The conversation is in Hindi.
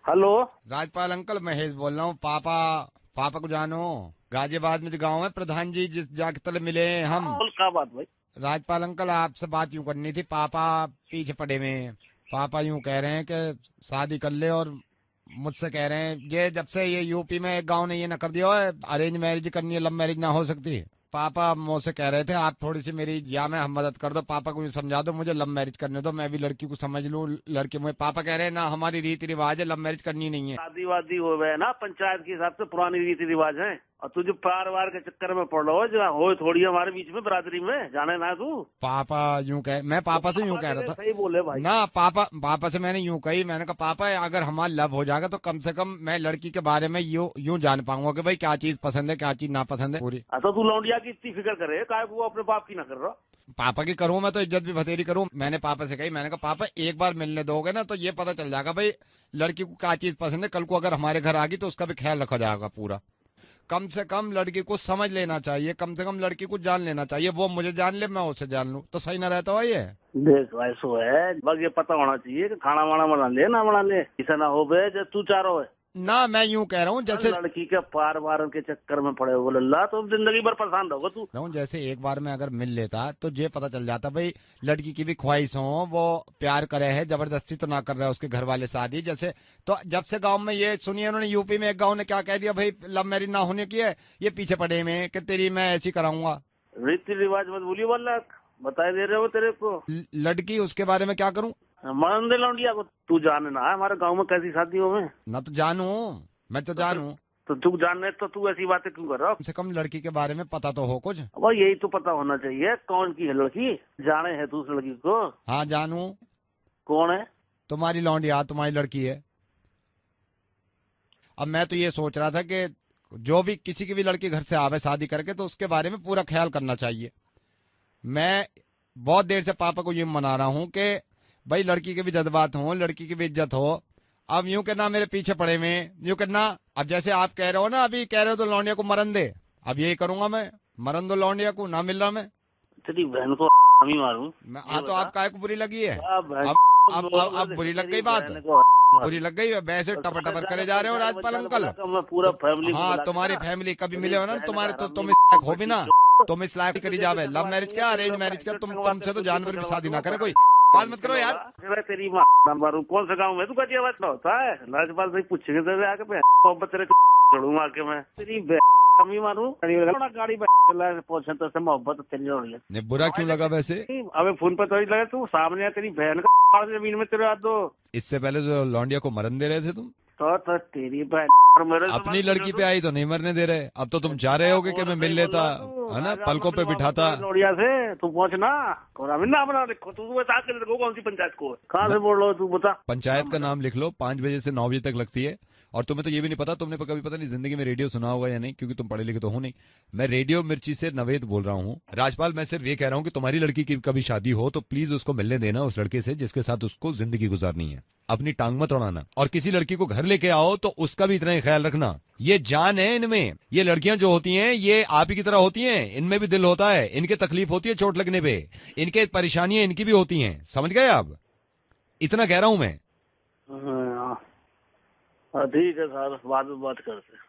हेलो। राजपाल अंकल महेश बोल रहा हूँ। पापा पापा को जानो, गाजियाबाद में जो गांव है प्रधान जी जिस जाके तले मिले हैं हम। हाँ, बोल क्या बात भाई। राजपाल अंकल आपसे बात यूं करनी थी। पापा पीछे पड़े हुए हैं। पापा यूं कह रहे हैं कि शादी कर ले, और मुझसे कह रहे हैं ये जब से ये यूपी में एक गांव ने ये ना कर दिया है अरेंज मैरिज करनी है, लव मैरिज ना हो सकती। पापा मुझसे कह रहे थे आप थोड़ी सी मेरी या में हम मदद कर दो, पापा को ये समझा दो मुझे लव मैरिज करने दो, मैं भी लड़की को समझ लूं। लड़के मुझे पापा कह रहे हैं ना हमारी रीति रिवाज है, लव मैरिज करनी नहीं है। शादी वादी हो गए ना, पंचायत के हिसाब से पुरानी रीति रिवाज है। और तू जो प्यार वार के चक्कर में पड़ रहा हो, जो हो थोड़ी हमारे बीच में बिरादरी में जाने ना तू। पापा यूं कह मैं तो पापा से यूं पापा कह रहा तेरे था सही बोले भाई। ना। पापा पापा से मैंने यूं कही, मैंने कहा पापा अगर हमारा लव हो जाएगा तो कम से कम मैं लड़की के बारे में यूं यूं जान पाऊंगा कि भाई क्या चीज पसंद है क्या चीज ना पसंद है पूरी। अच्छा, तू लौंडिया की इतनी फिक्र करे, काय वो अपने बाप की ना कर रहा। पापा की करूं मैं तो इज्जत भी बतेरी करूं। मैंने पापा से कही, मैंने कहा पापा एक बार मिलने दोगे ना तो ये पता चल जाएगा भाई लड़की को क्या चीज पसंद है, कल को अगर हमारे घर आ गई तो उसका भी ख्याल रखा जाएगा पूरा। कम से कम लड़की को समझ लेना चाहिए, कम से कम लड़की को जान लेना चाहिए, वो मुझे जान ले मैं उसे जान लूं तो सही ना रहता हो ये। देख ऐसो है, बस ये पता होना चाहिए कि खाना वाना बना ले ना बना ले, ऐसा ना हो बे जो तू चाह रहा है। ना मैं यूं कह रहा हूँ जैसे लड़की के पार वार के चक्कर में पड़े हो लल्ला, तो जिंदगी भर परेशान रहोगे तू। रहूं जैसे एक बार में अगर मिल लेता तो ये पता चल जाता भाई लड़की की भी ख्वाहिश हो, वो प्यार करे है, जबरदस्ती तो ना कर रहा है उसके घर वाले शादी जैसे। तो जब से गांव में ये सुनिए उन्होंने यूपी में एक गांव ने क्या कह दिया भाई लव मैरिज ना होने की है, ये पीछे पड़े में कि तेरी मैं ऐसी कराऊंगा। रीति रिवाज मत भूलिए वाला, बता दे रहे हो तेरे को। लड़की उसके बारे में क्या करूं। मान दे लौंडिया को, तू जानना है हमारे गांव में कैसी शादियों में। ना तो जानू, मैं तो जानू, तो तू जानने तो तू ऐसी बातें क्यों कर रहा कम से कम लड़की के बारे में पता तो हो कुछ। अब यही तो पता होना चाहिए कौन की है लड़की। जाने है तू उस लड़की को। हाँ जानू, कौन है। तुम्हारी लौंडिया तुम्हारी लड़की है। अब मैं तो ये सोच रहा था कि जो भी किसी की भी लड़की घर से आवे शादी करके तो उसके बारे में पूरा ख्याल करना चाहिए। मैं बहुत देर से पापा को ये मना रहा हूँ कि भाई लड़की के भी जज्बात हो, लड़की की भी इज्जत हो। अब यूं कहना मेरे पीछे पड़े में यूं कहना। अब जैसे आप कह रहे हो ना, अभी कह रहे हो तो लौंडिया को मरन दे, अब यही करूंगा मैं, मरन दो लौंडिया को, ना मिल रहा मैं। तेरी बहन को हम ही मारूं। मैं हाँ तो आप काय को बुरी लगी है। बहन अब बुरी लग गई बात, बुरी लग गई वैसे टपर टपर करे जा रहे हो राजपाल अंकल। मैं पूरा फैमिली हाँ तुम्हारी फैमिली कभी मिले हो ना तुम्हारे तो तुम इस लायक हो भी ना, तुम इस लायक करी जावे। लव मैरिज क्या अरेंज मैरिज क्या, तुमसे तो जानवर भी शादी ना करे कोई। बात मत करो यार। तेरी माँ मारू, कौन सा गाँव में तू गाजियाबाद में होता है। राजपाल से पूछेंगे तेरे आके मोहब्बत तेरे छोड़ूंगा आके मैं तेरी हम ही मारू। गाड़ी पहुंचे तो से मोहब्बत तेरी हो रही है। बुरा क्यों लगा वैसे। अबे फोन पर तो ही लगा, तू सामने है तेरी बहन का जमीन में तेरे हाथ दो। इससे पहले जो लौंडिया को मरन दे रहे थे तुम, तो तेरी बहन मेरे अपनी लड़की पे आई तो नहीं मरने दे रहे, अब तो तुम चाह रहे होगे कि मैं मिल लेता है ना, पलकों पे बिठाता। लोड़िया से तू पहुंचना और अभी ना बना देखो तू बता के देखो कौन सी पंचायत को कहाँ से बोल रहा हो तू बता। पंचायत का नाम लिख लो, 5 बजे से 9 बजे तक लगती है। और तुम्हें तो ये भी नहीं पता, तुमने कभी पता नहीं जिंदगी में रेडियो सुना होगा या नहीं, क्योंकि तुम पढ़े लिखे तो हो नहीं। मैं रेडियो मिर्ची से नवेद बोल रहा हूँ। राजपाल मैं सिर्फ ये कह रहा हूँ कि तुम्हारी लड़की की कभी शादी हो तो प्लीज उसको मिलने देना उस लड़के से जिसके साथ उसको जिंदगी गुजारनी है। अपनी टांग मत उड़ाना, और किसी लड़की को घर लेके आओ तो उसका भी इतना ही ख्याल रखना। ये जान है इनमें, ये लड़कियां जो होती हैं ये आप ही की तरह होती हैं, इनमें भी दिल होता है, इनके तकलीफ होती है चोट लगने पे, इनके परेशानियां इनकी भी होती हैं, समझ गए आप। इतना कह रहा हूं मैं। ठीक है सर, बाद में बात करते हैं।